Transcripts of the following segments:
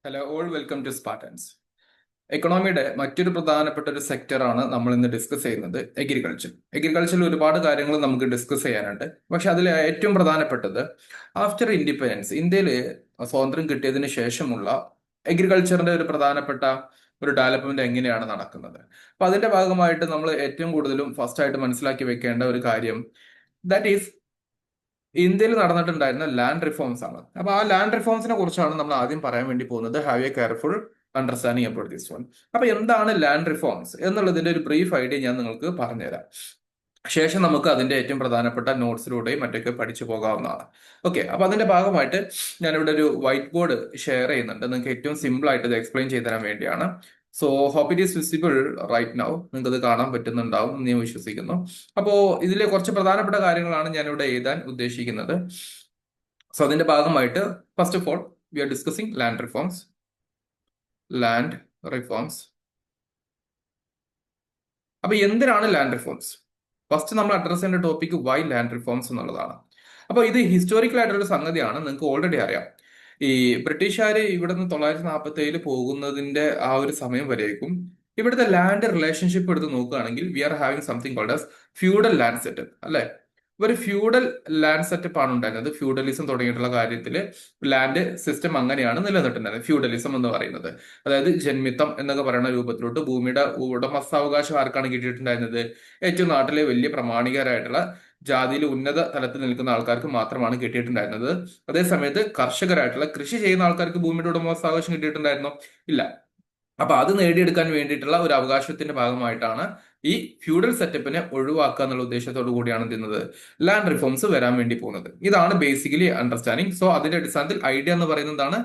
Hello all welcome to Spartans. എക്കണോമിയുടെ മറ്റൊരു പ്രധാനപ്പെട്ട ഒരു സെക്ടറാണ് നമ്മൾ ഇന്ന് ഡിസ്കസ് ചെയ്യുന്നത് എഗ്രികൾച്ചർ. എഗ്രികൾച്ചറിൽ ഒരുപാട് കാര്യങ്ങൾ നമുക്ക് ഡിസ്കസ് ചെയ്യാനുണ്ട്. പക്ഷെ അതിൽ ഏറ്റവും പ്രധാനപ്പെട്ടത് ആഫ്റ്റർ ഇൻഡിപെൻഡൻസ്, ഇന്ത്യയിൽ സ്വാതന്ത്ര്യം കിട്ടിയതിന് ശേഷമുള്ള എഗ്രികൾച്ചറിന്റെ ഒരു പ്രധാനപ്പെട്ട ഒരു ഡെവലപ്മെന്റ് എങ്ങനെയാണ് നടക്കുന്നത്. അപ്പൊ അതിന്റെ ഭാഗമായിട്ട് നമ്മൾ ഏറ്റവും കൂടുതലും ഫസ്റ്റ് ആയിട്ട് മനസ്സിലാക്കി വെക്കേണ്ട ഒരു കാര്യം ദാറ്റ് ഈസ് ഇന്ത്യയിൽ നടന്നിട്ടുണ്ടായിരുന്ന ലാൻഡ് റിഫോംസ് ആണ്. അപ്പൊ ആ ലാൻഡ് റിഫോംസിനെ കുറിച്ചാണ് നമ്മൾ ആദ്യം പറയാൻ വേണ്ടി പോകുന്നത്. Have A careful understanding about this one. അപ്പൊ എന്താണ് ലാൻഡ് റിഫോംസ് എന്നുള്ളതിന്റെ ഒരു ബ്രീഫ് ഐഡിയ ഞാൻ നിങ്ങൾക്ക് പറഞ്ഞുതരാം. ശേഷം നമുക്ക് അതിന്റെ ഏറ്റവും പ്രധാനപ്പെട്ട നോട്ട്സിലൂടെയും മറ്റൊക്കെ പഠിച്ചു പോകാവുന്നതാണ്. ഓക്കെ, അപ്പൊ അതിന്റെ ഭാഗമായിട്ട് ഞാനിവിടെ ഒരു വൈറ്റ് ബോർഡ് ഷെയർ ചെയ്യുന്നുണ്ട്. നിങ്ങൾക്ക് ഏറ്റവും സിമ്പിൾ ആയിട്ട് ഇത് എക്സ്പ്ലെയിൻ ചെയ്തു തരാൻ വേണ്ടിയാണ്. So hope it is visible right now. നിങ്ങൾക്ക് ഇത് കാണാൻ പറ്റുന്നുണ്ടാവും എന്ന് ഞാൻ വിശ്വസിക്കുന്നു. അപ്പോ ഇതിലെ കുറച്ച് പ്രധാനപ്പെട്ട കാര്യങ്ങളാണ് ഞാനിവിടെ എഴുതാൻ ഉദ്ദേശിക്കുന്നത്. സോ അതിന്റെ ഭാഗമായിട്ട് first of all we R discussing land reforms. Land reforms. അപ്പൊ എന്തിനാണ് ലാൻഡ് റിഫോംസ്? ഫസ്റ്റ് നമ്മൾ അഡ്രസ് ചെയ്യേണ്ട ടോപ്പിക് വൈ ലാൻഡ് റിഫോംസ് എന്നുള്ളതാണ്. അപ്പൊ ഇത് ഹിസ്റ്റോറിക്കൽ ആയിട്ടുള്ള സംഗതിയാണ്, നിങ്ങൾക്ക് ഓൾറെഡി അറിയാം. ഈ ബ്രിട്ടീഷുകാർ ഇവിടെ നിന്ന് 947 പോകുന്നതിന്റെ ആ ഒരു സമയം വരേക്കും ഇവിടുത്തെ ലാൻഡ് റിലേഷൻഷിപ്പ് എടുത്ത് നോക്കുകയാണെങ്കിൽ we are having something called as feudal land setup, അല്ലെ? ഒരു ഫ്യൂഡൽ ലാൻഡ് സെറ്റപ്പ് ആണ് ഉണ്ടായിരുന്നത്. ഫ്യൂഡലിസം തുടങ്ങിയിട്ടുള്ള കാര്യത്തിൽ ലാൻഡ് സിസ്റ്റം അങ്ങനെയാണ് നിലനിർത്തുന്നത്. ഫ്യൂഡലിസം എന്ന് പറയുന്നത് അതായത് ജന്മിത്തം എന്നൊക്കെ പറയുന്ന രൂപത്തിലോട്ട് ഭൂമിയുടെ ഉടമസ്ഥാവകാശം ആർക്കാണ് കിട്ടിയിട്ടുണ്ടായിരുന്നത്? ഏറ്റവും നാട്ടിലെ വലിയ പ്രമാണികരായിട്ടുള്ള ജാതിയിൽ ഉന്നത തലത്തിൽ നിൽക്കുന്ന ആൾക്കാർക്ക് മാത്രമാണ് കിട്ടിയിട്ടുണ്ടായിരുന്നത്. അതേസമയത്ത് കർഷകരായിട്ടുള്ള കൃഷി ചെയ്യുന്ന ആൾക്കാർക്ക് ഭൂമിയുടെ ഉടമസ്ഥാവകാശം കിട്ടിയിട്ടുണ്ടായിരുന്നോ? ഇല്ല. അപ്പൊ അത് നേടിയെടുക്കാൻ വേണ്ടിയിട്ടുള്ള ഒരു അവകാശത്തിന്റെ ഭാഗമായിട്ടാണ് ഈ ഫ്യൂഡൽ സെറ്റപ്പിനെ ഒഴിവാക്കുക എന്നുള്ള ഉദ്ദേശത്തോടു കൂടിയാണ് എന്ത് ലാൻഡ് റിഫോംസ് വരാൻ വേണ്ടി പോകുന്നത്. ഇതാണ് ബേസിക്കലി അണ്ടർസ്റ്റാൻഡിങ്. സോ അതിന്റെ അടിസ്ഥാനത്തിൽ ഐഡിയ എന്ന് പറയുന്നതാണ്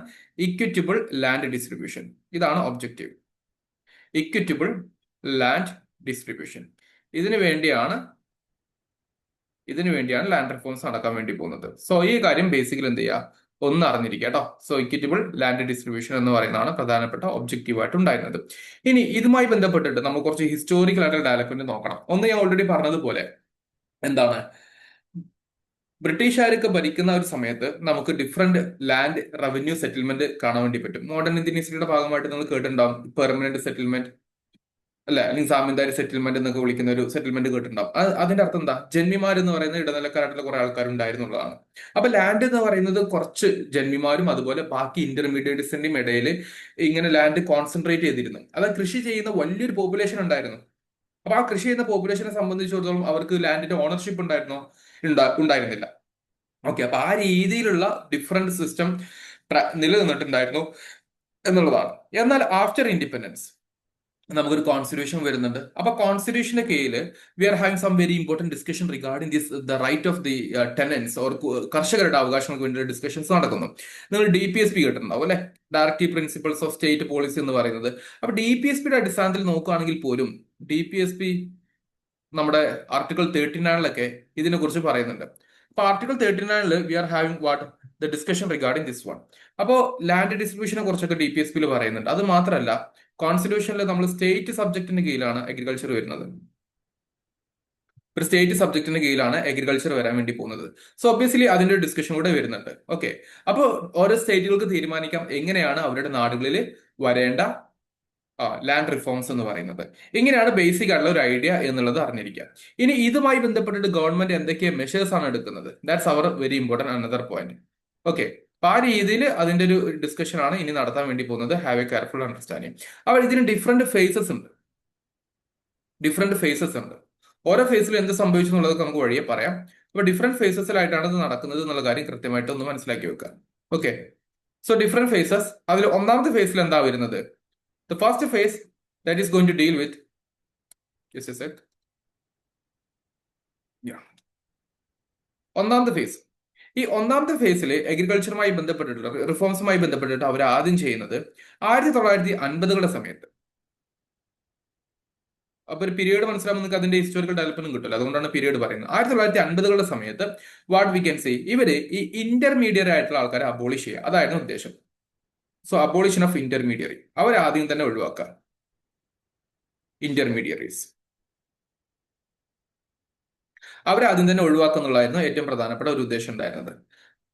ഇക്വിറ്റബിൾ ലാൻഡ് ഡിസ്ട്രിബ്യൂഷൻ. ഇതാണ് ഒബ്ജക്റ്റീവ്, ഇക്വിറ്റബിൾ ലാൻഡ് ഡിസ്ട്രിബ്യൂഷൻ. ഇതിനു വേണ്ടിയാണ് ലാൻഡ് റിഫോംസ് നടക്കാൻ വേണ്ടി പോകുന്നത്. സോ ഈ കാര്യം ബേസിക്കലി എന്ത് ചെയ്യുക, ഒന്ന് അറിഞ്ഞിരിക്കുക കേട്ടോ. സോ ഇക്വിറ്റബിൾ ലാൻഡ് ഡിസ്ട്രിബ്യൂഷൻ എന്ന് പറയുന്നതാണ് പ്രധാനപ്പെട്ട ഒബ്ജക്റ്റീവ് ആയിട്ട് ഉണ്ടായിരുന്നത്. ഇനി ഇതുമായി ബന്ധപ്പെട്ടിട്ട് നമുക്ക് കുറച്ച് ഹിസ്റ്റോറിക്കൽ ആയിട്ടുള്ള ഡെവലപ്മെന്റ് നോക്കണം. ഒന്ന് ഞാൻ ഓൾറെഡി പറഞ്ഞതുപോലെ എന്താണ്, ബ്രിട്ടീഷുകാർക്ക് ഭരിക്കുന്ന ഒരു സമയത്ത് നമുക്ക് ഡിഫറെന്റ് ലാൻഡ് റവന്യൂ സെറ്റിൽമെന്റ് കാണാൻ വേണ്ടി പറ്റും. മോഡേൺ ഇന്ത്യൻ ഹിസ്റ്ററിയുടെ ഭാഗമായിട്ട് നിങ്ങൾ കേട്ടിട്ടുണ്ടാവും പെർമനന്റ് സെറ്റിൽമെന്റ്, അല്ലെ? അല്ലെങ്കിൽ സാമന്താരി സെറ്റിൽമെന്റ് എന്നൊക്കെ വിളിക്കുന്ന ഒരു സെറ്റിൽമെന്റ് കേട്ടിട്ടുണ്ടാവും. അതിന്റെ അർത്ഥം എന്താ? ജന്മിമാർ എന്ന് പറയുന്ന ഇടനിലക്കാരായിട്ടുള്ള കുറെ ആൾക്കാരുണ്ടായിരുന്നുള്ളതാണ്. അപ്പൊ ലാൻഡ് എന്ന് പറയുന്നത് കുറച്ച് ജന്മിമാരും അതുപോലെ ബാക്കി ഇന്റർമീഡിയറ്റ്സിന്റെയും ഇടയിൽ ഇങ്ങനെ ലാൻഡ് കോൺസെൻട്രേറ്റ് ചെയ്തിരുന്നു. അത് കൃഷി ചെയ്യുന്ന വലിയൊരു പോപ്പുലേഷൻ ഉണ്ടായിരുന്നു. അപ്പൊ ആ കൃഷി ചെയ്യുന്ന പോപ്പുലേഷനെ സംബന്ധിച്ചിടത്തോളം അവർക്ക് ലാൻഡിന്റെ ഓണർഷിപ്പ് ഉണ്ടായിരുന്നോ? ഉണ്ടായിരുന്നില്ല. ഓക്കെ, അപ്പൊ ആ രീതിയിലുള്ള ഡിഫറെന്റ് സിസ്റ്റം നിലനിന്നിട്ടുണ്ടായിരുന്നു എന്നുള്ളതാണ്. എന്നാൽ ആഫ്റ്റർ ഇൻഡിപെൻഡൻസ് നമുക്കൊരു കോൺസ്റ്റിറ്റ്യൂഷൻ വരുന്നുണ്ട്. അപ്പൊ കോൺസ്റ്റിറ്റ്യൂഷന്റെ കീഴിൽ we are having some very important discussion regarding the right of the tenants or കർഷകരുടെ അവകാശങ്ങൾക്ക് വേണ്ടി ഡിസ്കഷൻസ് നടക്കുന്നു. നിങ്ങൾ DPSP കേട്ടിട്ടുണ്ടാവും, അല്ലെ? Directive principles of state policy എന്ന് പറയുന്നത്. അപ്പൊ DPSPയുടെ അടിസ്ഥാനത്തിൽ നോക്കുകയാണെങ്കിൽ പോലും DPSP നമ്മുടെ ആർട്ടിക്കിൾ 39 ഇതിനെ കുറിച്ച് പറയുന്നുണ്ട്. അപ്പൊ article 39 we are having what the discussion regarding this one. അപ്പോ ലാൻഡ് ഡിസ്ട്രിബ്യൂഷനെ കുറിച്ചൊക്കെ DPSPയിൽ പറയുന്നുണ്ട്. അത് മാത്രമല്ല കോൺസ്റ്റിറ്റ്യൂഷനിൽ നമ്മൾ സ്റ്റേറ്റ് സബ്ജക്റ്റിന്റെ കീഴിലാണ് അഗ്രികൾച്ചർ വരുന്നത്. ഒരു സ്റ്റേറ്റ് സബ്ജക്റ്റിന്റെ കീഴിലാണ് അഗ്രികൾച്ചർ വരാൻ വേണ്ടി പോകുന്നത്. സോ ഒബ്വിയസ്ലി അതിന്റെ ഡിസ്കഷൻ കൂടെ വരുന്നുണ്ട്. ഓക്കെ, അപ്പോൾ ഓരോ സ്റ്റേറ്റുകൾക്ക് തീരുമാനിക്കാം എങ്ങനെയാണ് അവരുടെ നാടുകളിൽ വരേണ്ട ലാൻഡ് റിഫോംസ് എന്ന് പറയുന്നത്. ഇങ്ങനെയാണ് ബേസിക് ആയിട്ടുള്ള ഒരു ഐഡിയ എന്നുള്ളത് അറിഞ്ഞിരിക്കുക. ഇനി ഇതുമായി ബന്ധപ്പെട്ടിട്ട് ഗവൺമെന്റ് എന്തൊക്കെ മെഷേഴ്സ് ആണ് എടുക്കുന്നത്? That's our very important another point. Okay, അപ്പൊ ആ രീതിയിൽ അതിന്റെ ഒരു ഡിസ്കഷൻ ആണ് ഇനി നടത്താൻ വേണ്ടി പോകുന്നത്. Have A careful understanding. അപ്പോൾ ഇതിന് ഡിഫറെന്റ് ഫേസസ് ഉണ്ട്. ഓരോ ഫേസിലും എന്ത് സംഭവിച്ചു എന്നുള്ളത് നമുക്ക് വഴിയെ പറയാം. അപ്പൊ ഡിഫറെന്റ് ഫേസസിലായിട്ടാണ് ഇത് നടക്കുന്നത് എന്നുള്ള കാര്യം കൃത്യമായിട്ട് ഒന്ന് മനസ്സിലാക്കി വെക്കുക. Okay, so different faces. അതിൽ ഒന്നാമത്തെ ഫേസിൽ എന്താ വരുന്നത്? The first phase that is going to deal with, just a sec. Yeah. ഒന്നാമത്തെ ഫേസ്. ഈ ഒന്നാമത്തെ ഫേസിൽ അഗ്രികൾച്ചറുമായി ബന്ധപ്പെട്ടിട്ടുള്ള റിഫോംസുമായി ബന്ധപ്പെട്ടിട്ട് അവർ ആദ്യം ചെയ്യുന്നത് 1950കളുടെ സമയത്ത്. അപ്പൊ ഒരു പീരീഡ് മനസ്സിലാകുമ്പോൾ നിങ്ങൾക്ക് അതിന്റെ ഹിസ്റ്റോറിക്കൽ ഡെവലപ്മെന്റ് കിട്ടില്ല. അതുകൊണ്ടാണ് പീരീഡ് പറയുന്നത്. 1950കളുടെ സമയത്ത് വാട്ട് വി ക്യാൻ സേ, ഇവര് ഈ ഇന്റർമീഡിയറ്റ് ആയിട്ടുള്ള ആൾക്കാരെ അബോളിഷ് ചെയ്യുക, അതായിരുന്നു ഉദ്ദേശം. സോ അബോളിഷൻ ഓഫ് ഇന്റർമീഡിയറി അവർ ആദ്യം തന്നെ ഒഴിവാക്കുക. ഇന്റർമീഡിയറീസ് അവരാദ്യം തന്നെ ഒഴിവാക്കുന്നുള്ളതായിരുന്നു ഏറ്റവും പ്രധാനപ്പെട്ട ഒരു ഉദ്ദേശം ഉണ്ടായിരുന്നത്.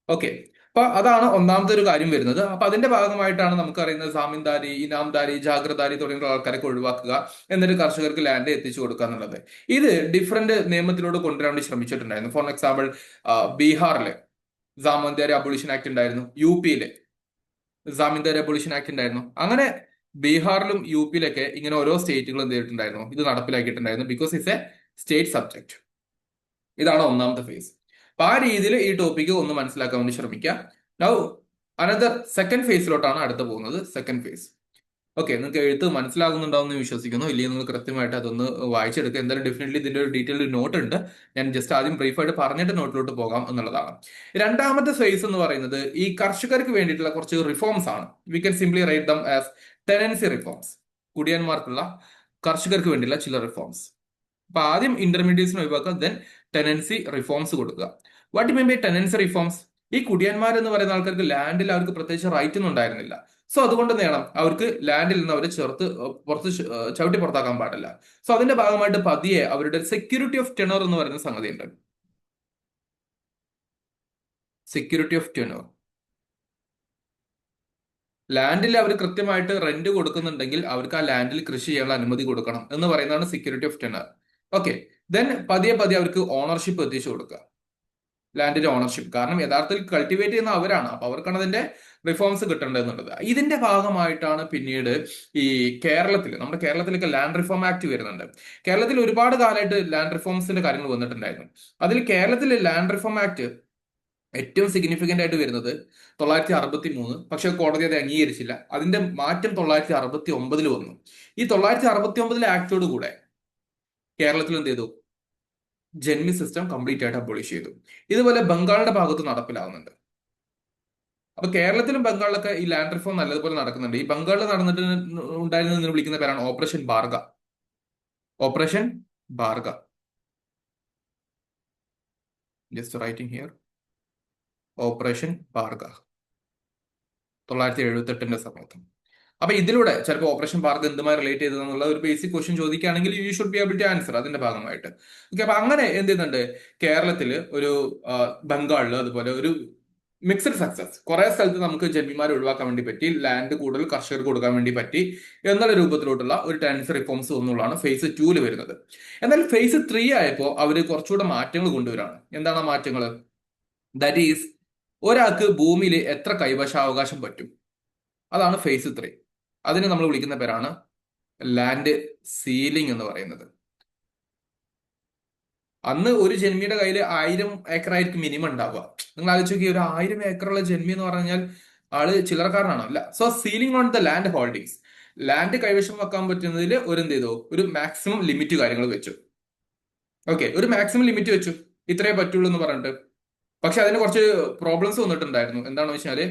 ഓക്കെ, അപ്പൊ അതാണ് ഒന്നാമത്തെ ഒരു കാര്യം വരുന്നത്. അപ്പൊ അതിന്റെ ഭാഗമായിട്ടാണ് നമുക്കറിയുന്നത് സാമിന്ദാരി, ഇനാംദാരി, ജാഗ്രതാരി തുടങ്ങിയ ആൾക്കാരൊക്കെ ഒഴിവാക്കുക, എന്നിട്ട് കർഷകർക്ക് ലാൻഡ് എത്തിച്ചു കൊടുക്കുക എന്നുള്ളത്. ഇത് ഡിഫറെന്റ് നിയമത്തിലൂടെ കൊണ്ടുവരാൻ വേണ്ടി ശ്രമിച്ചിട്ടുണ്ടായിരുന്നു. ഫോർ എക്സാമ്പിൾ, ബീഹാറിലെ ജാമന്ദാരി അബോളിഷൻ ആക്ട് ഉണ്ടായിരുന്നു, യു പിയിലെ ജാമീന്ദാരി അബോളിഷൻ ആക്ട് ഉണ്ടായിരുന്നു. അങ്ങനെ ബീഹാറിലും യു പിയിലൊക്കെ ഇങ്ങനെ ഓരോ സ്റ്റേറ്റുകളും എന്ത് ചെയ്തിട്ടുണ്ടായിരുന്നു, ഇത് നടപ്പിലാക്കിയിട്ടുണ്ടായിരുന്നു. Because it's a state subject. ഇതാണ് ഒന്നാമത്തെ ഫേസ്. അപ്പൊ ആ രീതിയിൽ ഈ ടോപ്പിക്ക് ഒന്ന് മനസ്സിലാക്കാൻ വേണ്ടി ശ്രമിക്കാം. നൗ അനദർ സെക്കൻഡ് ഫേസിലോട്ടാണ് അടുത്ത് പോകുന്നത്. Second phase. ഓക്കെ, നിങ്ങൾക്ക് എഴുത്ത് മനസ്സിലാകുന്നുണ്ടാവും എന്ന് വിശ്വസിക്കുന്നു. ഇല്ലെങ്കിൽ നിങ്ങൾ കൃത്യമായിട്ട് അതൊന്ന് വായിച്ചെടുക്കുക. എന്തായാലും ഡെഫിനറ്റ്ലി ഇതിന്റെ ഒരു ഡീറ്റെയിൽഡ് നോട്ട് ഉണ്ട്. ഞാൻ ജസ്റ്റ് ആദ്യം ബ്രീഫായിട്ട് പറഞ്ഞിട്ട് നോട്ടിലോട്ട് പോകാം എന്നുള്ളതാണ്. രണ്ടാമത്തെ ഫേസ് എന്ന് പറയുന്നത് ഈ കർഷകർക്ക് വേണ്ടിയിട്ടുള്ള കുറച്ച് റിഫോംസ് ആണ്. We can simply write them as tenancy reforms. കുടിയന്മാർക്കുള്ള, കർഷകർക്ക് വേണ്ടിയുള്ള ചില റിഫോംസ്. അപ്പൊ ആദ്യം ഇന്റർമീഡിയറ്റ്സിന് ഒഴിവാക്കുക, ദെൻ ടെനൻസി റിഫോംസ് കൊടുക്കുക. What you mean by tenancy reforms? ഈ കുടിയന്മാർ എന്ന് പറയുന്ന ആൾക്കാർക്ക് ലാൻഡിൽ അവർക്ക് പ്രത്യേകിച്ച് റൈറ്റ് ഒന്നും ഉണ്ടായിരുന്നില്ല. സോ അതുകൊണ്ട് എന്ത് ചെയ്യണം, അവർക്ക് ലാൻഡിൽ നിന്ന് അവരെ പുറത്ത് ചവിട്ടി പുറത്താക്കാൻ പാടില്ല. സോ അതിന്റെ ഭാഗമായിട്ട് പതിയെ അവരുടെ സെക്യൂരിറ്റി ഓഫ് ടെനർ എന്ന് പറയുന്ന സംഗതി ഉണ്ട്. Security of tenure. ലാൻഡിൽ അവർ കൃത്യമായിട്ട് റെന്റ് കൊടുക്കുന്നുണ്ടെങ്കിൽ അവർക്ക് ആ ലാൻഡിൽ കൃഷി ചെയ്യാനുള്ള അനുമതി കൊടുക്കണം എന്ന് പറയുന്നതാണ് security of tenor. Okay, then പതിയെ പതിയെ അവർക്ക് ഓണർഷിപ്പ് എത്തിച്ചു കൊടുക്കുക, ലാൻഡിന്റെ ഓണർഷിപ്പ്. കാരണം യഥാർത്ഥത്തിൽ കൾട്ടിവേറ്റ് ചെയ്യുന്ന അവരാണ്. അപ്പൊ അവർക്കാണ് അതിന്റെ റിഫോംസ് കിട്ടേണ്ടത് എന്നുള്ളത്. ഇതിന്റെ ഭാഗമായിട്ടാണ് പിന്നീട് ഈ നമ്മുടെ കേരളത്തിലൊക്കെ ലാൻഡ് റിഫോം ആക്ട് വരുന്നുണ്ട്. കേരളത്തിൽ ഒരുപാട് കാലമായിട്ട് ലാൻഡ് റിഫോംസിന്റെ കാര്യങ്ങൾ വന്നിട്ടുണ്ടായിരുന്നു. അതിൽ കേരളത്തിലെ ലാൻഡ് റിഫോം ആക്ട് ഏറ്റവും സിഗ്നിഫിക്കന്റ് ആയിട്ട് വരുന്നത് 963. പക്ഷെ കോടതി അത് അംഗീകരിച്ചില്ല. അതിന്റെ മാറ്റം 969 വന്നു. ഈ 969 ആക്ടോട് കൂടെ കേരളത്തിൽ എന്ത് ചെയ്തു, ജന്മി സിസ്റ്റം കംപ്ലീറ്റ് ആയിട്ട് അബോളിഷ് ചെയ്തു. ഇതുപോലെ ബംഗാളിന്റെ ഭാഗത്ത് നടപ്പിലാവുന്നുണ്ട്. അപ്പൊ കേരളത്തിലും ബംഗാളിലൊക്കെ ഈ ലാൻഡ് റിഫോം നല്ലതുപോലെ നടക്കുന്നുണ്ട്. ഈ ബംഗാളിൽ നടന്നിട്ട് ഉണ്ടായിരുന്നതിന് വിളിക്കുന്ന പേരാണ് operation Barga. Operation Barga. Just writing here, operation Barga 978 സമയത്ത്. അപ്പൊ ഇതിലൂടെ ചിലപ്പോൾ ഓപ്പറേഷൻ ബാർഗ എന്തുമായി റിലേറ്റ് ചെയ്തതെന്നുള്ള ഒരു ബേസിക് ക്വസ്റ്റ്യൻ ചോദിക്കുകയാണെങ്കിൽ you should be able to answer അതിന്റെ ഭാഗമായിട്ട്. ഓക്കെ, അപ്പൊ അങ്ങനെ എന്ത് ചെയ്യുന്നുണ്ട്, കേരളത്തില് ഒരു ബംഗാളില് അതുപോലെ ഒരു മിക്സഡ് സക്സസ്. കുറെ സ്ഥലത്ത് നമുക്ക് ജന്മിമാരെ ഒഴിവാക്കാൻ വേണ്ടി പറ്റി, ലാൻഡ് കൂടുതൽ കർഷകർക്ക് കൊടുക്കാൻ വേണ്ടി പറ്റി എന്നുള്ള രൂപത്തിലോട്ടുള്ള ഒരു ടെനൻസി റിഫോംസ് എന്നുള്ളതാണ് ഫേസ് 2 വരുന്നത്. എന്നാൽ ഫേസ് 3 ആയപ്പോൾ അവര് കുറച്ചുകൂടെ മാറ്റങ്ങൾ കൊണ്ടുവരാണ്. എന്താണ് ആ മാറ്റങ്ങൾ? ദാറ്റ് ഈസ്, ഒരാൾക്ക് ഭൂമിയിൽ എത്ര കൈവശാവകാശം പറ്റും, അതാണ് ഫേസ് 3. അതിനെ നമ്മൾ വിളിക്കുന്ന പേരാണ് ലാൻഡ് സീലിംഗ് എന്ന് പറയുന്നത്. അന്ന് ഒരു ജന്മിയുടെ കയ്യിൽ 1000 ഏക്കർ ആയിരിക്കും മിനിമം ഉണ്ടാവുക. നിങ്ങൾ ആലോചിച്ച് നോക്കിയ ഒരു 1000 ഏക്കറുള്ള ജന്മി എന്ന് പറഞ്ഞാൽ ആള് ചില്ലറക്കാരനാണോ? അല്ല. So ceiling on the land holdings, land കൈവശം വെക്കാൻ പറ്റുന്നതിൽ എന്ത് ചെയ്തു, ഒരു മാക്സിമം ലിമിറ്റ് കാര്യങ്ങൾ വെച്ചു. ഓക്കെ, ഒരു മാക്സിമം ലിമിറ്റ് വെച്ചു, ഇത്രേ പറ്റുള്ളൂ എന്ന് പറഞ്ഞിട്ട്. പക്ഷെ അതിന് കുറച്ച് പ്രോബ്ലംസ് വന്നിട്ടുണ്ടായിരുന്നു. എന്താണെന്ന് വെച്ചാല്,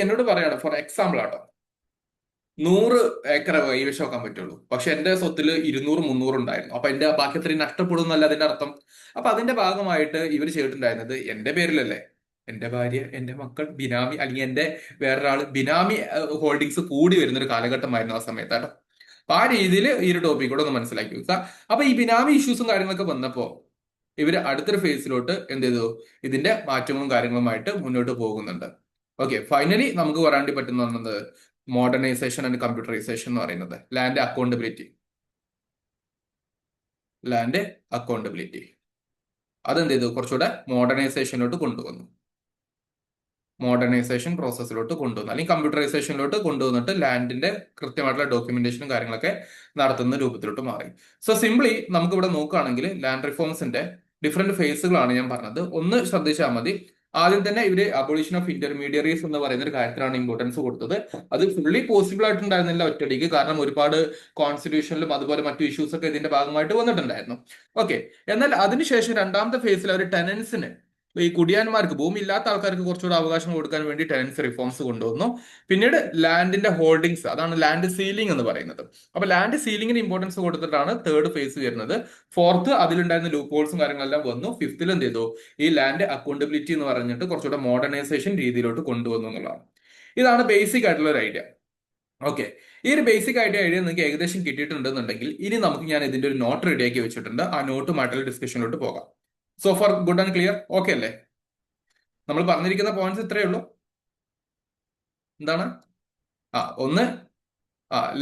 എന്നോട് പറയാണ്, ഫോർ എക്സാമ്പിൾ ആട്ടോ, 100 ഏക്കർ കൈവശം വെക്കാൻ പറ്റുള്ളൂ. പക്ഷെ എന്റെ സ്വത്തിൽ 200 300 ഉണ്ടായിരുന്നു. അപ്പൊ എന്റെ ബാക്കി അത്രയും നഷ്ടപ്പെടുന്നല്ല അതിന്റെ അർത്ഥം. അപ്പൊ അതിന്റെ ഭാഗമായിട്ട് ഇവർ ചെയ്തിട്ടുണ്ടായിരുന്നത്, എന്റെ പേരിലല്ലേ, എന്റെ ഭാര്യ, എന്റെ മക്കൾ, ബിനാമി, അല്ലെങ്കിൽ എന്റെ വേറൊരാള് ബിനാമി ഹോൾഡിങ്സ് കൂടി വരുന്ന ഒരു കാലഘട്ടമായിരുന്നു ആ സമയത്താട്ടോ. അപ്പൊ ആ രീതിയിൽ ഈ ഒരു ടോപ്പിക് കൂടെ ഒന്ന് മനസ്സിലാക്കി വെക്കുക. അപ്പൊ ഈ ബിനാമി ഇഷ്യൂസും കാര്യങ്ങളൊക്കെ വന്നപ്പോ ഇവര് അടുത്തൊരു ഫേസിലോട്ട് എന്ത് ചെയ്തു, ഇതിന്റെ മാറ്റങ്ങളും കാര്യങ്ങളുമായിട്ട് മുന്നോട്ട് പോകുന്നുണ്ട്. ഓക്കെ, ഫൈനലി നമുക്ക് പറയാൻ വേണ്ടി പറ്റുന്നത് മോഡേണൈസേഷൻ ആൻഡ് കമ്പ്യൂട്ടറൈസേഷൻ എന്ന് പറയുന്നത്. ലാൻഡ് അക്കൗണ്ടബിലിറ്റി അതെന്ത് ചെയ്തു, കുറച്ചുകൂടെ മോഡേണൈസേഷനിലോട്ട് കൊണ്ടുവന്നു. മോഡേണൈസേഷൻ പ്രോസസ്സിലോട്ട് കൊണ്ടുവന്നു, അല്ലെങ്കിൽ കമ്പ്യൂട്ടറൈസേഷനിലോട്ട് കൊണ്ടുവന്നിട്ട് ലാൻഡിന്റെ കൃത്യമായിട്ടുള്ള ഡോക്യുമെന്റേഷനും കാര്യങ്ങളൊക്കെ നടത്തുന്ന രൂപത്തിലോട്ട് മാറി. സോ സിംപ്ലി നമുക്ക് ഇവിടെ നോക്കുകയാണെങ്കിൽ ലാൻഡ് റിഫോംസിന്റെ ഡിഫറെന്റ് ഫേസുകളാണ് ഞാൻ പറഞ്ഞത്. ഒന്ന് ശ്രദ്ധിച്ചാൽ മതി. ആദ്യം തന്നെ ഇവര് അബോളിഷൻ ഓഫ് ഇന്റർമീഡിയറീസ് എന്ന് പറയുന്ന ഒരു കാര്യത്തിലാണ് ഇമ്പോർട്ടൻസ് കൊടുത്തത്. അത് ഫുള്ളി പോസിബിൾ ആയിട്ടുണ്ടായിരുന്നില്ല ഒറ്റയടിക്ക്. കാരണം ഒരുപാട് കോൺസ്റ്റിറ്റ്യൂഷനിലും അതുപോലെ മറ്റു ഇഷ്യൂസ് ഒക്കെ ഇതിന്റെ ഭാഗമായിട്ട് വന്നിട്ടുണ്ടായിരുന്നു. ഓക്കെ, എന്നാൽ അതിനുശേഷം രണ്ടാമത്തെ ഫേസിൽ അവർ ടെനൻസിന്, ഈ കുടിയാന്മാർക്ക്, ഭൂമി ഇല്ലാത്ത ആൾക്കാർക്ക് കുറച്ചുകൂടെ അവകാശം കൊടുക്കാൻ വേണ്ടി ടെനൻസി റിഫോംസ് കൊണ്ടുവന്നു. പിന്നീട് ലാൻഡിന്റെ ഹോൾഡിങ്സ്, അതാണ് ലാൻഡ് സീലിംഗ് എന്ന് പറയുന്നത്. അപ്പൊ ലാൻഡ് സീലിംഗിന് ഇമ്പോർട്ടൻസ് കൊടുത്തിട്ടാണ് തേർഡ് ഫേസ് വരുന്നത്. ഫോർത്ത് അതിലുണ്ടായിരുന്ന ലൂപ്പ് ഹോൾസും കാര്യങ്ങളെല്ലാം വന്നു. ഫിഫ്തിൽ എന്ത് ചെയ്തു, ഈ ലാൻഡ് അക്കൗണ്ടബിലിറ്റി എന്ന് പറഞ്ഞിട്ട് കുറച്ചുകൂടെ മോഡേണൈസേഷൻ രീതിയിലോട്ട് കൊണ്ടുവന്നു എന്നുള്ളതാണ്. ഇതാണ് ബേസിക് ആയിട്ടുള്ള ഒരു ഐഡിയ. ഓക്കെ, ഈ ഒരു ബേസിക് ഐഡിയ നിങ്ങൾക്ക് ഏകദേശം കിട്ടിയിട്ടുണ്ടെന്നുണ്ടെങ്കിൽ ഇനി നമുക്ക് ഞാൻ ഇതിന്റെ ഒരു നോട്ട് റെഡിയാക്കി വെച്ചിട്ടുണ്ട്. ആ നോട്ടുമായിട്ടുള്ള ഡിസ്കഷനിലോട്ട് പോകാം. So far good and clear? Okay അല്ലേ? നമ്മൾ പറഞ്ഞിരിക്കുന്ന പോയിന്റ്സ് ഇത്രയേ ഉള്ളൂ. എന്താണ്? ഒന്ന്,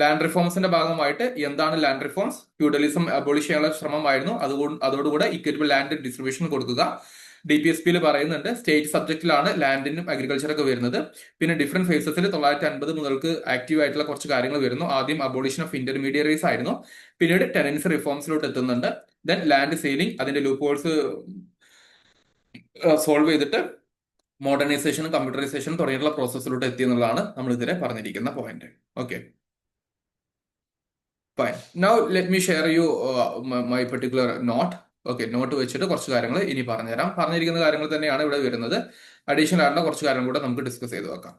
ലാൻഡ് റിഫോംസിന്റെ ഭാഗമായിട്ട് എന്താണ് ലാൻഡ് റിഫോംസ്? ഫ്യൂഡലിസം അബോളിഷ് ചെയ്യാനുള്ള ശ്രമമായിരുന്നു. അതോടുകൂടെ ഇക്വിറ്റബിൾ ലാൻഡ് ഡിസ്ട്രിബ്യൂഷൻ കൊടുക്കുക. DPSP പറയുന്നുണ്ട് സ്റ്റേറ്റ് സബ്ജക്റ്റിലാണ് ലാൻഡിനും അഗ്രികൾച്ചറൊക്കെ വരുന്നത്. പിന്നെ ഡിഫറെന്റ് ഫേസസിൽ 950 മുതൽക്ക് ആക്റ്റീവ് ആയിട്ടുള്ള കുറച്ച് കാര്യങ്ങൾ വരുന്നു. ആദ്യം അബോളിഷൻ ഓഫ് ഇന്റർമീഡിയറീസ് ആയിരുന്നു, പിന്നീട് ടെനൻസി റിഫോംസിലോട്ട് എത്തുന്നുണ്ട്. ദെൻ ലാൻഡ് സെയിലിംഗ്, അതിന്റെ ലൂപ്പ് ഹോൾസ് സോൾവ് ചെയ്തിട്ട് മോഡേണൈസേഷനും കമ്പ്യൂട്ടറൈസേഷനും തുടങ്ങിയിട്ടുള്ള പ്രോസസ്സിലോട്ട് എത്തി എന്നുള്ളതാണ് നമ്മൾ ഇതുവരെ പറഞ്ഞിരിക്കുന്ന point. Okay, fine. Now let me share you my particular note. Okay, note വെച്ചിട്ട് കുറച്ച് കാര്യങ്ങൾ ഇനി പറഞ്ഞുതരാം. പറഞ്ഞിരിക്കുന്ന കാര്യങ്ങൾ തന്നെയാണ് ഇവിടെ വരുന്നത്. അഡീഷണൽ ആയിട്ടുള്ള കുറച്ച് കാര്യങ്ങൾ കൂടെ നമുക്ക് ഡിസ്കസ് ചെയ്ത് വെക്കാം.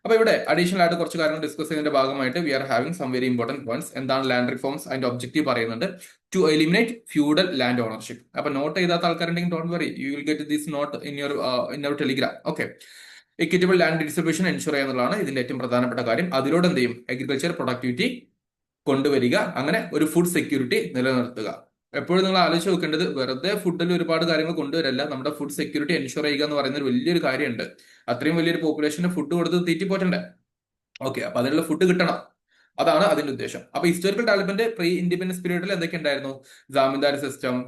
അപ്പൊ ഇവിടെ അഡീഷണൽ ആയിട്ട് കുറച്ച് കാര്യങ്ങൾ ഡിസ്കസ് ചെയ്യുന്നതിന്റെ ഭാഗമായിട്ട് we are having some very important points. എന്താണ് ലാൻഡ് റിഫോംസ്? അതിന്റെ ഒബ്ജക്റ്റീവ് പറയുന്നുണ്ട് to eliminate feudal land ownership. അപ്പൊ നോട്ട് ചെയ്താത്ത ആൾക്കാരുണ്ടെങ്കിൽ don't worry, you will get this note in your Telegram. Okay, equitable land distribution ensure ചെയ്യുന്നതാണ് ഇതിന്റെ ഏറ്റവും പ്രധാനപ്പെട്ട കാര്യം. അതിലൂടെ എന്ത് ചെയ്യും? അഗ്രികൾച്ചർ പ്രൊഡക്ടിവിറ്റി കൊണ്ടുവരിക, അങ്ങനെ ഒരു ഫുഡ് സെക്യൂരിറ്റി നിലനിർത്തുക. എപ്പോഴും നിങ്ങൾ ആലോചിച്ച് നോക്കേണ്ടത് വെറുതെ ഫുഡിൽ ഒരുപാട് കാര്യങ്ങൾ കൊണ്ടുവരല്ല, നമ്മുടെ ഫുഡ് സെക്യൂരിറ്റി എൻഷുർ ചെയ്യുക എന്ന് പറയുന്ന ഒരു വലിയൊരു കാര്യമുണ്ട്. അത്രയും വലിയൊരു പോപ്പുലേഷന് ഫുഡ് കൊടുത്ത് തീറ്റിപ്പോറ്റണ്ടേ? ഓക്കെ, അപ്പൊ അതിനുള്ള ഫുഡ് കിട്ടണം, അതാണ് അതിന്റെ ഉദ്ദേശം. അപ്പൊ ഹിസ്റ്റോറിക്കൽ ഡെവലപ്മെന്റ് പ്രീ ഇൻഡിപെൻഡൻസ് പീരീഡിൽ എന്തൊക്കെ ഉണ്ടായിരുന്നു? ജാമീന്ദാരി സിസ്റ്റം,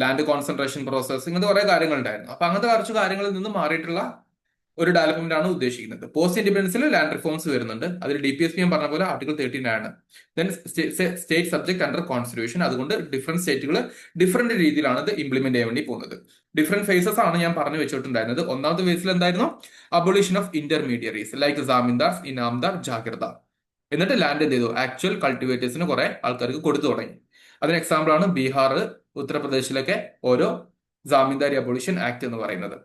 ലാൻഡ് കോൺസെൻട്രേഷൻ പ്രോസസ്, ഇങ്ങനത്തെ കുറെ കാര്യങ്ങൾ ഉണ്ടായിരുന്നു. അപ്പൊ അങ്ങനത്തെ കുറച്ച് കാര്യങ്ങളിൽ നിന്ന് മാറിയിട്ടുള്ള ഒരു ഡെവലപ്മെന്റ് ആണ് ഉദ്ദേശിക്കുന്നത്. പോസ്റ്റ് ഇൻഡിപെൻഡൻസിൽ ലാൻഡ് റിഫോംസ് വരുന്നുണ്ട്. അതിൽ DPSP പറഞ്ഞ പോലെ ആർട്ടിക്കിൾ 13 ആണ്. Then state subject under constitution. അതുകൊണ്ട് ഡിഫറെന്റ് സ്റ്റേറ്റുകൾ ഡിഫറെന്റ് രീതിയിലാണ് ഇത് ഇംപ്ലിമെന്റ് ചെയ്യാൻ വേണ്ടി പോകുന്നത്. ഡിഫറെന്റ് ഫേസസ് ആണ് ഞാൻ പറഞ്ഞു വെച്ചിട്ടുണ്ടായിരുന്നത്. ഒന്നാമത്തെ ഫേസിൽ എന്തായിരുന്നു? Abolition of intermediaries like zamindar, inamdar, jagirdar. എന്നിട്ട് ലാൻഡ് എന്ത് ചെയ്തു? ആക്ച്വൽ കൾട്ടിവേറ്റേഴ്സിന് കുറെ ആൾക്കാർക്ക് കൊടുത്തു തുടങ്ങി. അതിന് എക്സാമ്പിൾ ആണ് ബീഹാർ, ഉത്തർപ്രദേശിലൊക്കെ ഓരോ ജാമീന്ദാരി അബോളിഷൻ ആക്ട് എന്ന് പറയുന്നത്.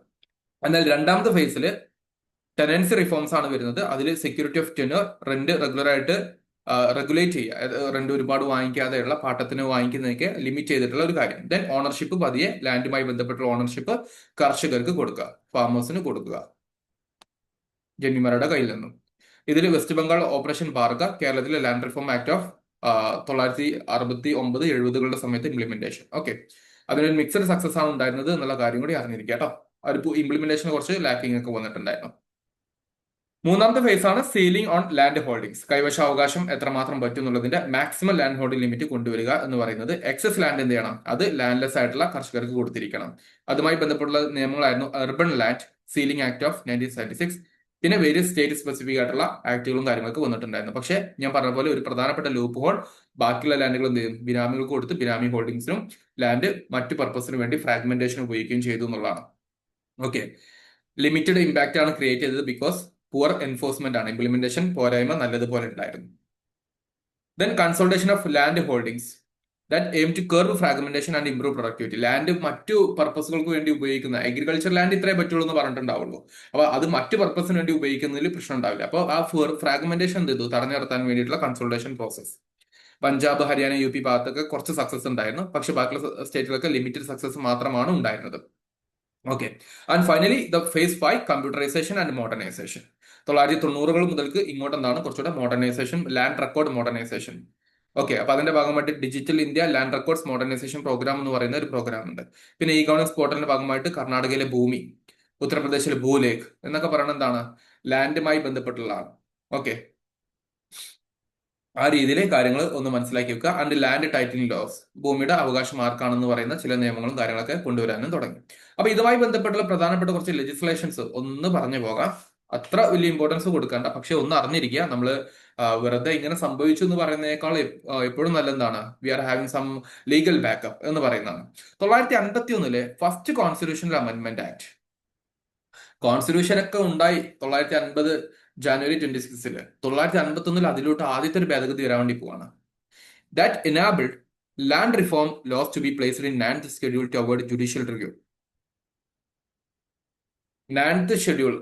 എന്നാൽ രണ്ടാമത്തെ ഫേസിൽ ടെനൻസി റിഫോംസ് ആണ് വരുന്നത്. അതിൽ security of tenor, rent regular ആയിട്ട് റെഗുലേറ്റ് ചെയ്യുക, റെന്റ് ഒരുപാട് വാങ്ങിക്കാതെയുള്ള പാട്ടത്തിന് വാങ്ങിക്കുന്നതൊക്കെ ലിമിറ്റ് ചെയ്തിട്ടുള്ള ഒരു കാര്യം. ദെൻ ഓണർഷിപ്പ് പതിയെ ലാൻഡുമായി ബന്ധപ്പെട്ടുള്ള ഓണർഷിപ്പ് കർഷകർക്ക് കൊടുക്കുക, ഫാമേഴ്സിന് കൊടുക്കുക, ജന്മിമാരുടെ കയ്യിൽ നിന്നും. ഇതിൽ വെസ്റ്റ് ബംഗാൾ ഓപ്പറേഷൻ ഭാർഗ, കേരളത്തിലെ ലാൻഡ് റിഫോം ആക്ട് ഓഫ് 969, 70കളുടെ സമയത്ത് ഇംപ്ലിമെന്റേഷൻ. ഓക്കെ, അതിനൊരു മിക്സഡ് സക്സസ് ആണ് ഉണ്ടായിരുന്നത് എന്നുള്ള കാര്യം കൂടി അറിഞ്ഞിരിക്കുക കേട്ടോ. അതിപ്പോ ഇംപ്ലിമെന്റേഷന് കുറച്ച് ലാക്കിംഗ് ഒക്കെ വന്നിട്ടുണ്ടായിരുന്നു. മൂന്നാമത്തെ ഫേസ് ആണ് സീലിംഗ് ഓൺ ലാൻഡ് ഹോൾഡിംഗ്സ്. കൈവശാവകാശം എത്രമാത്രം പറ്റും എന്നുള്ളതിന്റെ മാക്സിമം ലാൻഡ് ഹോൾഡിംഗ് ലിമിറ്റ് കൊണ്ടുവരിക എന്ന് പറയുന്നത്. എക്സസ് ലാൻഡ് എന്ത് ചെയ്യണം? അത് ലാൻഡ്ലെസ് ആയിട്ടുള്ള കർഷകർക്ക് കൊടുത്തിരിക്കണം. അതുമായി ബന്ധപ്പെട്ടുള്ള നിയമങ്ങളായിരുന്നു urban land ceiling act of 1976. പിന്നെ വേരിയസ് സ്റ്റേറ്റ് സ്പെസിഫിക് ആയിട്ടുള്ള ആക്ടുകളും കാര്യങ്ങളൊക്കെ വന്നിട്ടുണ്ടായിരുന്നു. പക്ഷേ ഞാൻ പറഞ്ഞ പോലെ ഒരു പ്രധാനപ്പെട്ട ലൂപ്പ് ഹോൾ ബാക്കിയുള്ള ലാൻഡുകൾ എന്ത് ചെയ്യും? ബിനാമികൾക്ക് കൊടുത്ത് ബിനാമി ഹോൾഡിംഗ്സിനും ലാൻഡ് മറ്റു പർപ്പസിന് വേണ്ടി ഫ്രാഗ്മെന്റേഷൻ ഉപയോഗിക്കുകയും ചെയ്തു എന്നുള്ളതാണ്. ഓക്കെ, ലിമിറ്റഡ് ഇമ്പാക്ട് ആണ് ക്രിയേറ്റ് ചെയ്തത് ബിക്കോസ് പുവർ എൻഫോഴ്സ്മെന്റ് ആണ്. ഇംപ്ലിമെന്റേഷൻ പോരായ്മ നല്ലതുപോലെ ഉണ്ടായിരുന്നു. Then consolidation of land holdings that aim to curb fragmentation and improve productivity. Land മറ്റു പർപ്പസുകൾക്ക് വേണ്ടി ഉപയോഗിക്കുന്ന അഗ്രികൾച്ചർ ലാൻഡ് ഇത്രേ പറ്റുള്ളൂ എന്ന് പറഞ്ഞിട്ടുണ്ടാവുള്ളൂ. അപ്പൊ അത് മറ്റു പർപ്പസിന് വേണ്ടി ഉപയോഗിക്കുന്നതിൽ പ്രശ്നം ഉണ്ടാവില്ല. അപ്പോൾ ആ ഫ്രാഗ്മെന്റേഷൻ എന്ത് ചെയ്തു? തടഞ്ഞു നിർത്താൻ വേണ്ടിയിട്ടുള്ള consultation process. Punjab, Haryana, UP ഭാഗത്തൊക്കെ കുറച്ച് സക്സസ് ഉണ്ടായിരുന്നു. പക്ഷെ ബാക്കിയുള്ള സ്റ്റേറ്റുകളൊക്കെ ലിമിറ്റഡ് സക്സസ് മാത്രമാണ് ഉണ്ടായിരുന്നത്. Okay, and finally the phase 5 computerisation and modernisation. 990കൾ മുതൽക്ക് ഇങ്ങോട്ട് എന്താണ് കുറച്ചുകൂടെ modernisation, land record modernisation. Okay, അപ്പൊ അതിന്റെ ഭാഗമായിട്ട് digital India land records modernisation programme എന്ന് പറയുന്ന ഒരു പ്രോഗ്രാം ഉണ്ട്. പിന്നെ ഇ ഗവേണൻസ് പോർട്ടലിന്റെ ഭാഗമായിട്ട് കർണാടകയിലെ ഭൂമി, ഉത്തർപ്രദേശിലെ ഭൂലേഖ് എന്നൊക്കെ പറയുന്നത് എന്താണ്? ലാൻഡുമായി ബന്ധപ്പെട്ടുള്ളതാണ്. ഓക്കെ, ആ രീതിയിലെ കാര്യങ്ങൾ ഒന്ന് മനസ്സിലാക്കി വെക്കുക. ആൻഡ് ലാൻഡ് ടൈറ്റിലിംഗ് ലോസ്, ഭൂമിയുടെ അവകാശം ആർക്കാണെന്ന് പറയുന്ന ചില നിയമങ്ങളും കാര്യങ്ങളൊക്കെ കൊണ്ടുവരാനും തുടങ്ങി. അപ്പൊ ഇതുമായി ബന്ധപ്പെട്ടുള്ള പ്രധാനപ്പെട്ട കുറച്ച് ലെജിസ്ലേഷൻസ് ഒന്ന് പറഞ്ഞു പോകാം. അത്ര വലിയ ഇമ്പോർട്ടൻസ് കൊടുക്കണ്ട, പക്ഷെ ഒന്ന് അറിഞ്ഞിരിക്കുക. നമ്മൾ വെറുതെ ഇങ്ങനെ സംഭവിച്ചു എന്ന് പറയുന്നതിനേക്കാൾ എപ്പോഴും നല്ലതാണ് we are having some legal backup എന്ന് പറയുന്നതാണ്. 951 first constitutional amendment act. Constitution ഒക്കെ ഉണ്ടായി 950 ജാനുവരി 26. 951 അതിലോട്ട് ആദ്യത്തെ ഒരു ഭേദഗതി വരാൻ വേണ്ടി പോവാണ്. That enabled land reform laws to be placed in 9th schedule toward judicial review. 9th schedule,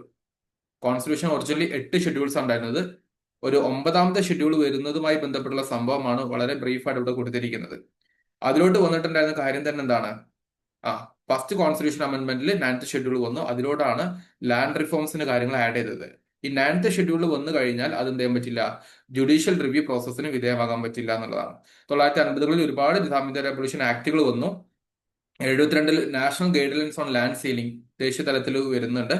constitution originally 8 schedules ഉണ്ടായിരുന്നത്. ഒരു 9ാമത്തെ ഷെഡ്യൂൾ വരുന്നതുമായി ബന്ധപ്പെട്ടുള്ള സംഭവമാണ് വളരെ ബ്രീഫായിട്ട് ഇവിടെ കൊടുത്തിരിക്കുന്നത്. അതിലോട്ട് വന്നിട്ടുണ്ടായിരുന്ന കാര്യം തന്നെ എന്താണ്? ഫസ്റ്റ് കോൺസ്റ്റിറ്റ്യൂഷൻ അമെന്റ്മെന്റിൽ 9th ഷെഡ്യൂൾ വന്നു. അതിലോട്ടാണ് ലാൻഡ് റിഫോംസിന്റെ കാര്യങ്ങൾ ആഡ് ചെയ്തത്. ഈ 9th ഷെഡ്യൂൾ വന്നു കഴിഞ്ഞാൽ അത് എന്ത് ചെയ്യാൻ പറ്റില്ല? ജുഡീഷ്യൽ റിവ്യൂ പ്രോസസ്സിന് വിധേയമാകാൻ പറ്റില്ല എന്നുള്ളതാണ്. 950കളിൽ ഒരുപാട് ജാമീന്ദാരി അബോളിഷൻ ആക്ടുകൾ വന്നു. 72 national guidelines on land ceiling ദേശീയ തലത്തിൽ വരുന്നുണ്ട്.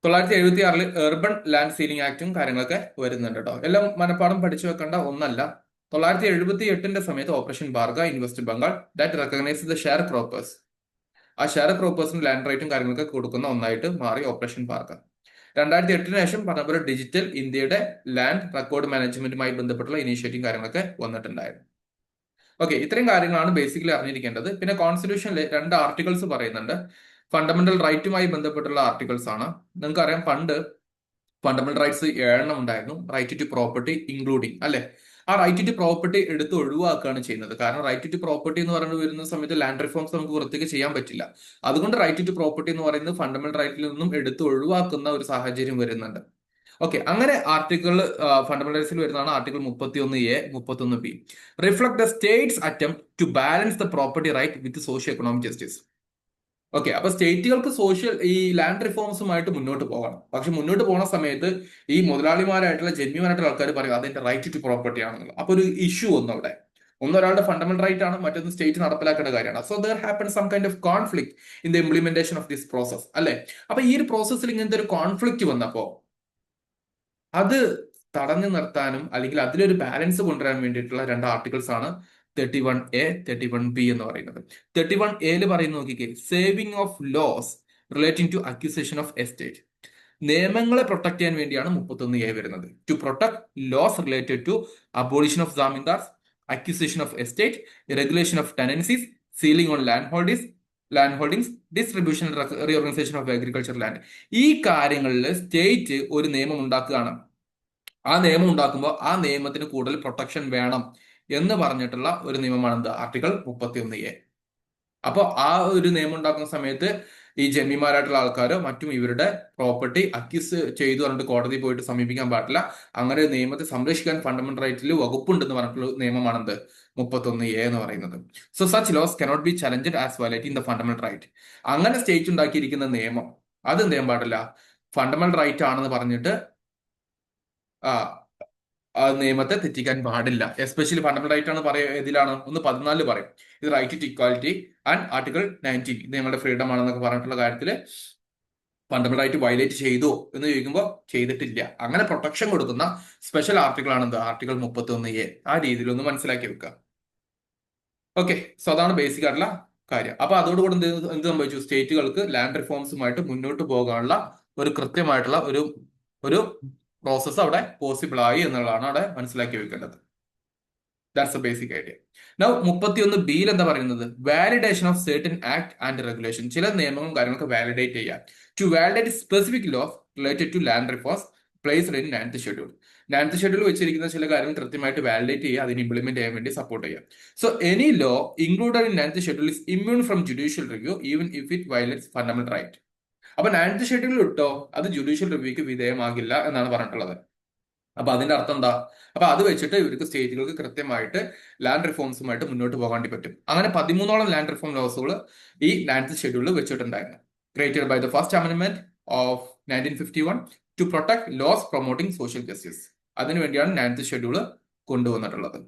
976 എർബൺ ലാൻഡ് സീലിംഗ് ആക്ടും കാര്യങ്ങളൊക്കെ വരുന്നുണ്ട് കേട്ടോ. എല്ലാം മനപ്പാഠം പഠിച്ചു വെക്കേണ്ട ഒന്നല്ല. 978 സമയത്ത് operation Barga in West Bengal that recognise the share croppers. ആ ഷെയർ ക്രോപ്പേഴ്സിന് ലാൻഡ് റൈറ്റും കാര്യങ്ങളൊക്കെ കൊടുക്കുന്ന ഒന്നായിട്ട് മാറി ഓപ്പറേഷൻ ബാർഗ. 2008 ശേഷം പറഞ്ഞ പോലെ ഡിജിറ്റൽ ഇന്ത്യയുടെ ലാൻഡ് റെക്കോർഡ് മാനേജ്മെന്റുമായി ബന്ധപ്പെട്ടുള്ള ഇനീഷ്യേറ്റീവും കാര്യങ്ങളൊക്കെ വന്നിട്ടുണ്ടായിരുന്നു. ഓക്കെ, ഇത്രയും കാര്യങ്ങളാണ് ബേസിക്കലി അറിഞ്ഞിരിക്കേണ്ടത്. പിന്നെ കോൺസ്റ്റിറ്റ്യൂഷനിൽ 2 ആർട്ടിക്കിൾസ് പറയുന്നുണ്ട്. ഫണ്ടമെന്റൽ റൈറ്റുമായി ബന്ധപ്പെട്ടുള്ള ആർട്ടിക്കിൾസ് ആണ്. നിങ്ങൾക്കറിയാം പണ്ട് ഫണ്ടമെന്റൽ റൈറ്റ്സ് 7 ഉണ്ടായിരുന്നു. റൈറ്റ് ടു പ്രോപ്പർട്ടി ഇൻക്ലൂഡിങ്, അല്ലെ? ആ റൈറ്റ് ടു പ്രോപ്പർട്ടി എടുത്ത് ഒഴിവാക്കുകയാണ് ചെയ്യുന്നത്. കാരണം റൈറ്റ് ടു പ്രോപ്പർട്ടി എന്ന് പറയുന്നത് വരുന്ന സമയത്ത് ലാൻഡ് റിഫോംസ് നമുക്ക് വൃത്തിക്ക് ചെയ്യാൻ പറ്റില്ല. അതുകൊണ്ട് റൈറ്റ് ടു പ്രോപ്പർട്ടി എന്ന് പറയുന്നത് ഫണ്ടമെന്റൽ റൈറ്റിൽ നിന്നും എടുത്ത് ഒഴിവാക്കുന്ന ഒരു സാഹചര്യം വരുന്നുണ്ട്. ഓക്കെ, അങ്ങനെ ആർട്ടിക്കിൾ ഫണ്ടമെന്റൽ റൈറ്റ്സിൽ വരുന്നതാണ് article 31A 31B. Reflect the states attempt to balance the property right with socio economic justice. Okay, അപ്പൊ സ്റ്റേറ്റുകൾക്ക് ഈ ലാൻഡ് റിഫോംസുമായിട്ട് മുന്നോട്ട് പോകണം. പക്ഷെ മുന്നോട്ട് പോകുന്ന സമയത്ത് ഈ മുതലാളിമാരായിട്ടുള്ള ജെന്യുവനായിട്ടുള്ള ആൾക്കാർ പറയും അതെന്റെ റൈറ്റ് ടു പ്രോപ്പർട്ടി ആണെന്നുള്ളത്. അപ്പൊ ഒരു ഇഷ്യൂ ഒന്നവിടെ, ഒരാളുടെ ഫണ്ടമെന്റൽ റൈറ്റ് ആണ്, മറ്റൊന്ന് സ്റ്റേറ്റ് നടപ്പിലാക്കേണ്ട കാര്യമാണ്. So there happen some kind of conflict in the implementation of this process, അല്ലെ? അപ്പൊ ഈ ഒരു പ്രോസസ്സിൽ ഇങ്ങനത്തെ ഒരു കോൺഫ്ലിക്ട് വന്നപ്പോ അത് തടഞ്ഞു നിർത്താനും അല്ലെങ്കിൽ അതിലൊരു ബാലൻസ് കൊണ്ടുവരാൻ വേണ്ടിയിട്ടുള്ള 2 ആർട്ടിക്കിൾസ് ആണ് 31A 31B എന്ന് പറയുന്നത്. 31A പറയുന്നത് നോക്കിക്കേ, saving of laws relating to acquisition of estate. നിയമങ്ങളെ പ്രൊട്ടക്ട് ചെയ്യാൻ വേണ്ടിയാണ് 31A വരുന്നത്. To protect laws related to abolition of zamindars, acquisition of estate, regulation of tenancies, ceiling on land holdings, distribution reorganisation of agriculture land. ഈ കാര്യങ്ങളിൽ state ഒരു നിയമം ഉണ്ടാക്കുകയാണ്. ആ നിയമം ഉണ്ടാക്കുമ്പോൾ ആ നിയമത്തിന് കൂടുതൽ പ്രൊട്ടക്ഷൻ വേണം എന്ന് പറഞ്ഞിട്ടുള്ള ഒരു നിയമമാണ് ആർട്ടിക്കിൾ 31A. അപ്പൊ ആ ഒരു നിയമം ഉണ്ടാക്കുന്ന സമയത്ത് ഈ ജന്മിമാരായിട്ടുള്ള ആൾക്കാരോ മറ്റും ഇവരുടെ പ്രോപ്പർട്ടി അക്യൂസ് ചെയ്തു പറഞ്ഞിട്ട് കോടതി പോയിട്ട് സമീപിക്കാൻ പാടില്ല. അങ്ങനെ ഒരു നിയമത്തെ സംരക്ഷിക്കാൻ ഫണ്ടമെന്റൽ റൈറ്റിൽ വകുപ്പുണ്ടെന്ന് പറഞ്ഞിട്ടുള്ള നിയമമാണെന്ത് 31A എന്ന് പറയുന്നത്. So such laws cannot be challenged as violating the fundamental right. അങ്ങനെ സ്റ്റേറ്റ് ഉണ്ടാക്കിയിരിക്കുന്ന നിയമം അത് എന്ത് ചെയ്യാൻ പാടില്ല, ഫണ്ടമെന്റൽ റൈറ്റ് ആണെന്ന് പറഞ്ഞിട്ട് ആ നിയമത്തെ തെറ്റിക്കാൻ പാടില്ല. എസ്പെഷ്യലി ഫണ്ടമെന്റൽ റൈറ്റ് ആണ് ഇതിലാണ് 14 പറയും ഇത് right to equality and article 19 ഇത് ഞങ്ങളുടെ ഫ്രീഡം ആണെന്നൊക്കെ പറഞ്ഞിട്ടുള്ള കാര്യത്തിൽ ഫണ്ടമെന്റൽ റൈറ്റ് വയലേറ്റ് ചെയ്തോ എന്ന് ചോദിക്കുമ്പോൾ ചെയ്തിട്ടില്ല. അങ്ങനെ പ്രൊട്ടക്ഷൻ കൊടുക്കുന്ന സ്പെഷ്യൽ ആർട്ടിക്കിൾ ആണ് ആർട്ടിക്കിൾ 31A. ആ രീതിയിൽ ഒന്ന് മനസ്സിലാക്കി വെക്കുക. ഓക്കെ, സോ അതാണ് ബേസിക് ആയിട്ടുള്ള കാര്യം. അപ്പൊ അതോടുകൂടി എന്ത് സംഭവിച്ചു, സ്റ്റേറ്റുകൾക്ക് ലാൻഡ് റിഫോംസുമായിട്ട് മുന്നോട്ട് പോകാനുള്ള ഒരു കൃത്യമായിട്ടുള്ള ഒരു പ്രോസസ്സ് അവിടെ പോസിബിൾ ആയി എന്നുള്ളതാണ് അവിടെ മനസ്സിലാക്കി വെക്കേണ്ടത്. That's a basic idea. Now 31B എന്താ പറയുന്നത്, validation of certain act and regulation. ചില നിയമങ്ങളും കാര്യങ്ങളൊക്കെ വാലിഡേറ്റ് ചെയ്യാം. To validate specific laws related to land reforms placed in 9th schedule. 9th schedule വെച്ചിരിക്കുന്ന ചില കാര്യങ്ങൾ കൃത്യമായിട്ട് വാലിഡേറ്റ് ചെയ്യുക, അതിന് ഇംപ്ലിമെന്റ് ചെയ്യാൻ വേണ്ടി സപ്പോർട്ട് ചെയ്യാം. So any law included in 9th schedule is immune from judicial review even if it violates fundamental right. അപ്പൊ 9th ഷെഡ്യൂൾ ഇട്ടോ അത് ജുഡീഷ്യൽ റിവ്യൂക്ക് വിധേയമാകില്ല എന്നാണ് പറഞ്ഞിട്ടുള്ളത്. അപ്പൊ അതിന്റെ അർത്ഥം എന്താ, അപ്പൊ അത് വെച്ചിട്ട് ഇവർക്ക് സ്റ്റേറ്റുകൾക്ക് കൃത്യമായിട്ട് ലാൻഡ് റിഫോംസുമായിട്ട് മുന്നോട്ട് പോകാൻ പറ്റും. അങ്ങനെ 13ഓളം ലാൻഡ് റിഫോം ലോസുകൾ ഈ 9th ഷെഡ്യൂളിൽ വെച്ചിട്ടുണ്ടായിരുന്നു. Created by the first amendment of 1951 to protect laws promoting social justice. അതിനുവേണ്ടിയാണ് 9th ഷെഡ്യൂൾ കൊണ്ടുവന്നിട്ടുള്ളത്.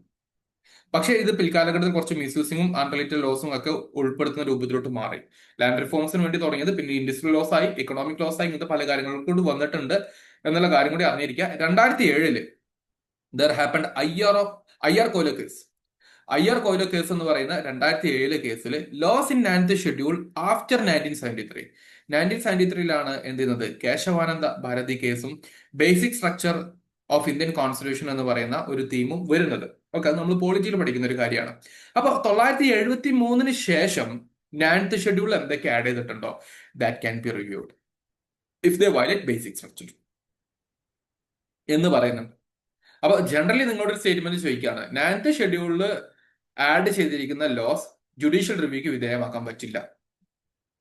പക്ഷേ ഇത് പിൽക്കാലഘട്ടത്തിൽ കുറച്ച് മിസ്യൂസിങ്ങും അൺറിലേറ്റഡ് ലോസും ഒക്കെ ഉൾപ്പെടുത്തുന്ന രൂപത്തിലോട്ട് മാറി. ലാൻഡ് റിഫോംസിന് വേണ്ടി തുടങ്ങിയത് പിന്നെ ഇൻഡസ്ട്രിയൽ ലോസ് ആയി, എക്കണോമിക് ലോസ് ആയി, ഇങ്ങനത്തെ പല കാര്യങ്ങളും കൊണ്ട് വന്നിട്ടുണ്ട് എന്നുള്ള കാര്യം കൂടി അറിഞ്ഞിരിക്കുക. 2007 there happened I R Coelho case. I R Coelho case എന്ന് പറയുന്ന 2007 കേസിൽ loss in 9th schedule after 1973. 1973 എന്ത് ചെയ്യുന്നത്, കേശവാനന്ദ ഭാരതി കേസും basic structure of Indian constitution എന്ന് പറയുന്ന ഒരു തീമും വരുന്നത്. ഓക്കെ, അത് നമ്മൾ പോളിറ്റിയിൽ പഠിക്കുന്ന ഒരു കാര്യമാണ്. അപ്പൊ 973 ശേഷം 9th ഷെഡ്യൂൾ എന്തൊക്കെ ആഡ് ചെയ്തിട്ടുണ്ടോ that can be reviewed if they violate basic structure എന്ന് പറയുന്നുണ്ട്. അപ്പൊ ജനറലി നിങ്ങളോട് ഒരു സ്റ്റേറ്റ്മെന്റ് ചോദിക്കുകയാണ്, 9th ഷെഡ്യൂളിൽ ആഡ് ചെയ്തിരിക്കുന്ന ലോസ് ജുഡീഷ്യൽ റിവ്യൂക്ക് വിധേയമാക്കാൻ പറ്റില്ല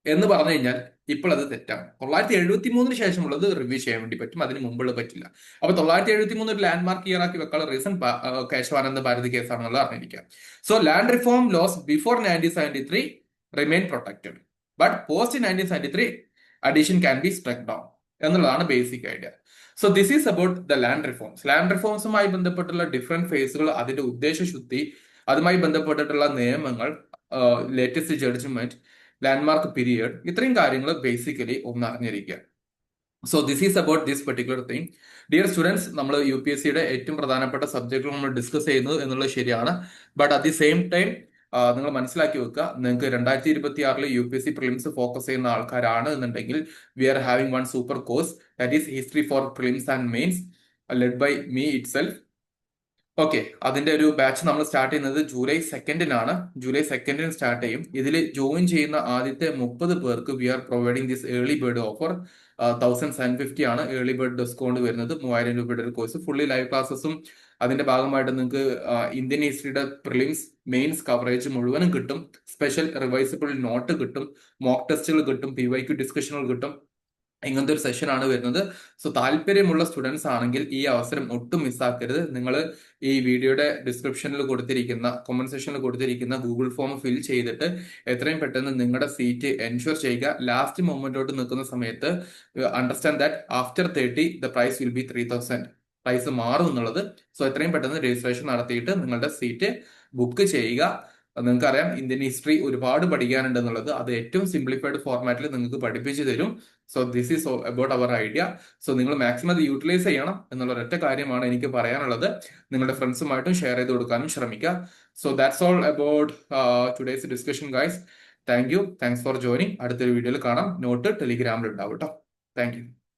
എന്ന് പറഞ്ഞു കഴിഞ്ഞാൽ ഇപ്പോൾ അത് തെറ്റാണ്. 973 ശേഷമുള്ളത് റിവ്യൂ ചെയ്യാൻ വേണ്ടി പറ്റും, അതിന് മുമ്പുള്ളത് പറ്റില്ല. അപ്പൊ 973 ഒരു ലാൻഡ് മാർക്ക് ഇയർ ആക്കി വെക്കാനുള്ള റീസൺ കേശവാനന്ദ ഭാരതി കേസാണെന്നുള്ളത് അറിഞ്ഞിരിക്കാം. So land reform laws before 1973 remain protected, but post 1973 addition can be struck down എന്നുള്ളതാണ് basic idea. So this is about the land reforms. Land റിഫോംസുമായി ബന്ധപ്പെട്ടുള്ള ഡിഫറെന്റ് ഫേസുകൾ, അതിന്റെ ഉദ്ദേശശുദ്ധി, അതുമായി ബന്ധപ്പെട്ടിട്ടുള്ള നിയമങ്ങൾ, ലേറ്റസ്റ്റ് ജഡ്ജ്മെന്റ്, ലാൻഡ്മാർക്ക് പീരിയഡ്, ഇത്രയും കാര്യങ്ങൾ ബേസിക്കലി ഒന്ന് അറിഞ്ഞിരിക്കുക. So this is about this particular thing. Dear students, നമ്മൾ UPSCയുടെ ഏറ്റവും പ്രധാനപ്പെട്ട സബ്ജക്റ്റുകൾ നമ്മൾ ഡിസ്കസ് ചെയ്യുന്നത് എന്നുള്ളത് ശരിയാണ്. But at the same time നിങ്ങൾ മനസ്സിലാക്കി വെക്കുക, നിങ്ങൾക്ക് 2026 UPSC പ്രിലിംസ് ഫോക്കസ് ചെയ്യുന്ന ആൾക്കാരാണ് എന്നുണ്ടെങ്കിൽ we are having one super course, that is history for prelims and mains, led by me itself. Okay, അതിന്റെ ഒരു ബാച്ച് നമ്മൾ സ്റ്റാർട്ട് ചെയ്യുന്നത് ജൂലൈ 2-നാണ്. ജൂലൈ 2-ന് സ്റ്റാർട്ട് ചെയ്യും. ഇതിൽ ജോയിൻ ചെയ്യുന്ന ആദ്യത്തെ 30 പേർക്ക് we are providing this early bird offer. 1750 ആണ് ഏർലി ബേർഡ് ഡിസ്കൗണ്ട് വരുന്നത്. 3000 രൂപയുടെ ഒരു കോഴ്സ്, ഫുള്ളി ലൈവ് ക്ലാസ്സസും അതിന്റെ ഭാഗമായിട്ട് നിങ്ങൾക്ക് ഇന്ത്യൻ ഹിസ്റ്ററിയുടെ പ്രിലിംസ് മെയിൻസ് കവറേജ് മുഴുവനും കിട്ടും. സ്പെഷ്യൽ റിവൈസബിൾ നോട്ട് കിട്ടും, മോക്ക് ടെസ്റ്റുകൾ കിട്ടും, PYQ ഡിസ്കഷനുകൾ കിട്ടും. ഇങ്ങനത്തെ ഒരു സെഷൻ ആണ് വരുന്നത്. സോ താല്പര്യമുള്ള സ്റ്റുഡൻസ് ആണെങ്കിൽ ഈ അവസരം ഒട്ടും മിസ്സാക്കരുത്. നിങ്ങൾ ഈ വീഡിയോയുടെ ഡിസ്ക്രിപ്ഷനിൽ കൊടുത്തിരിക്കുന്ന, കമന്റ് സെക്ഷനിൽ കൊടുത്തിരിക്കുന്ന ഗൂഗിൾ ഫോം ഫിൽ ചെയ്തിട്ട് എത്രയും പെട്ടെന്ന് നിങ്ങളുടെ സീറ്റ് എൻഷുർ ചെയ്യുക. ലാസ്റ്റ് മൊമെന്റോട്ട് നിൽക്കുന്ന സമയത്ത് understand that after 30 the price will be 3000. Price മാറും എന്നുള്ളത്. സോ എത്രയും പെട്ടെന്ന് രജിസ്ട്രേഷൻ നടത്തിയിട്ട് നിങ്ങളുടെ സീറ്റ് ബുക്ക് ചെയ്യുക. നിങ്ങൾക്കറിയാം ഇന്ത്യൻ ഹിസ്റ്ററി ഒരുപാട് പഠിക്കാനുണ്ട് എന്നുള്ളത്. അത് ഏറ്റവും സിംപ്ലിഫൈഡ് ഫോർമാറ്റിൽ നിങ്ങൾക്ക് പഠിപ്പിച്ചു തരും. So this is about our idea. So നിങ്ങൾ മാക്സിമം അത് യൂട്ടിലൈസ് ചെയ്യണം എന്നുള്ള ഒരൊറ്റ കാര്യമാണ് എനിക്ക് പറയാനുള്ളത്. നിങ്ങളുടെ ഫ്രണ്ട്സുമായിട്ടും ഷെയർ ചെയ്ത് കൊടുക്കാനും ശ്രമിക്കുക. So that's all about today's discussion guys. Thank you, thanks for joining. അടുത്തൊരു വീഡിയോയിൽ കാണാം. നോട്ട് ടെലിഗ്രാമിൽ ഉണ്ടാവും കേട്ടോ. Thank you.